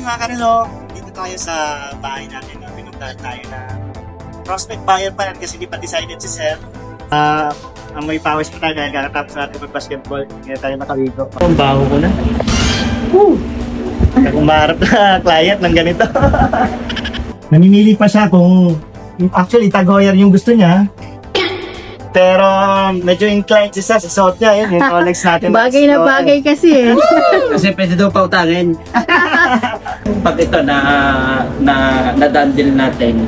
mga karelo, dito tayo sa bahay natin. Pinuntahan tayo na prospect buyer pa lang kasi di pa decided si Sir. Ang may powers pa tayo kaya kakatapos natin mag-basketball. Kaya tayo nakawigo. Ang baho ko na. Kung maharap na client ng ganito. Namimili pa siya kung actually tag Heuer yung gusto niya. Pero medyo inclined siya sa suot niya. Yun, yung Rolex natin. Bagay na bagay kasi eh. Kasi pwede daw pautangin. Pag ito na-dandel natin,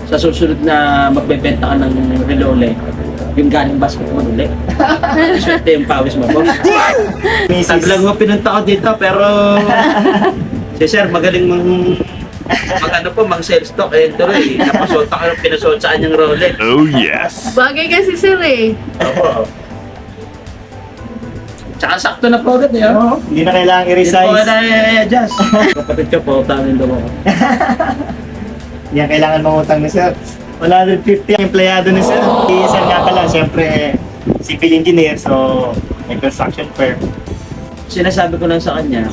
sa susunod na magbebenta ka ng relo ulit, yung galing basketball ulit. Swerte yung pawis mo, boss. Taglag mo pinunta ko dito, pero si Sir magaling mang sales stock eh. Ito rin, napasuot ako ng pinasuot sa kanyang Rolex. Oh yes! Bagay kasi sir eh. Oo. Tsaka sakto na po agad eh. Oo, hindi na kailangan Hindi i-resize. po na i-adjust. Kapatid ko po, utangin daw ako. Hindi na kailangan mangutang ni Sir. 150 ang empleyado ni Sir. Si Sir nga pala, siyempre civil engineer, so may construction firm. Sinasabi ko lang sa kanya,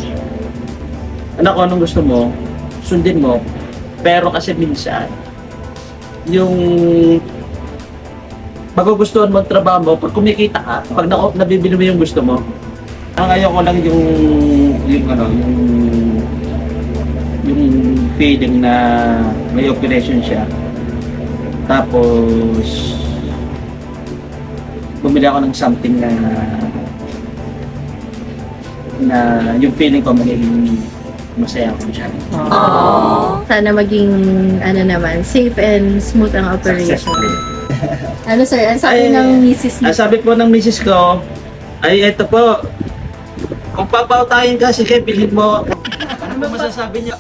anak ko, anong gusto mo, sundin mo, pero kasi minsan, yung magugustuhan mo ang trabaho mo, pag kumikita ka, pag nabibili mo yung gusto mo, ang ayaw ko lang yung feeling na may operation siya. Tapos, bumili ako ng something na yung feeling ko magiging masaya ako siya. Sana maging safe and smooth ang operation. Successful. Ano sir, ang sabi ng misis niyo? Ang sabi po ng misis ko, ay ito po, kung papautayin ka, sige, bilhin mo. Ano ba masasabi niya?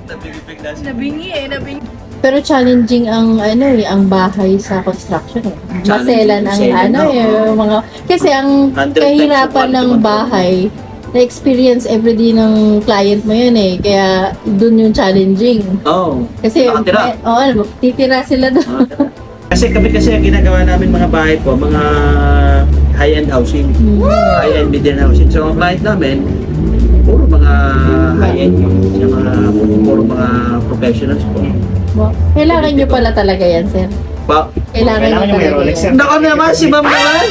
Nabibigla siya. Nabingi. Pero challenging ang ang bahay sa construction eh. Maselan ang yung mga kasi ang 100 times kahirapan ng bahay na-experience everyday ng client mo yun eh. Kaya dun yung challenging. Oo. Kasi Nakatira. titira sila doon. Kasi ang ginagawa namin mga bahay po, mga high-end housing. High-end median housing. So ang client namin, puro mga high-end yung puro mga professionals po. Kailangan nyo pala talaga yan, sir. Kailangan nyo Kailangan nyo may talaga Rolex, yan. sir. Nako naman, si ma'am naman!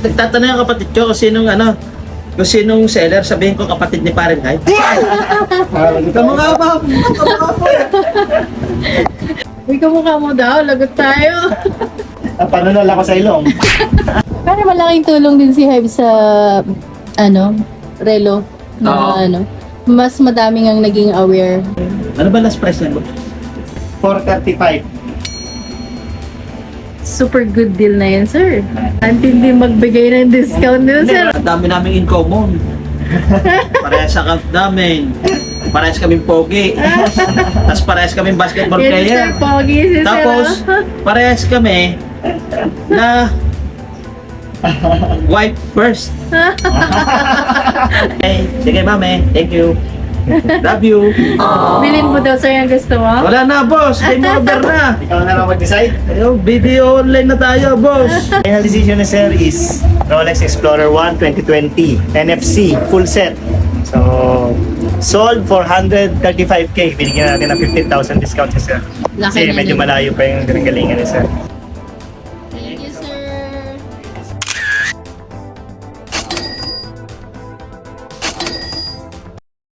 Nagtatanong yung kapatid ko kung sinong seller, sabihin ko kapatid ni Parang Hyde. Kamukha ba? Uy, kamukha mo daw. Lagot tayo. Panunal ako sa ilong. Pero malaking tulong din si Hybe sa relo. Na, mas madaming ang naging aware. Ano ba last price niya? 435. Super good deal na yan, sir. Until di magbigay ng discount nila, sir. Ang dami naming in common. Parehas sa account namin. Parehas kaming pogi. Tapos parehas kaming basketball Yes, player. sir. Pogi si sir. Tapos parehas kami na wife first. Okay, sige mami. Thank you. Love you. Bilhin mo daw, sir, yung gusto mo. Wala na boss. Game over na. Ikaw na lang mag-decide. Ayun, video online na tayo boss. Final decision ni Sir is Rolex Explorer 1 2020 NFC full set. So, sold for 135k. Binigyan natin ng 15,000 discount si Sir. Laki Kasi na medyo din. malayo pa yung galingan ni Sir.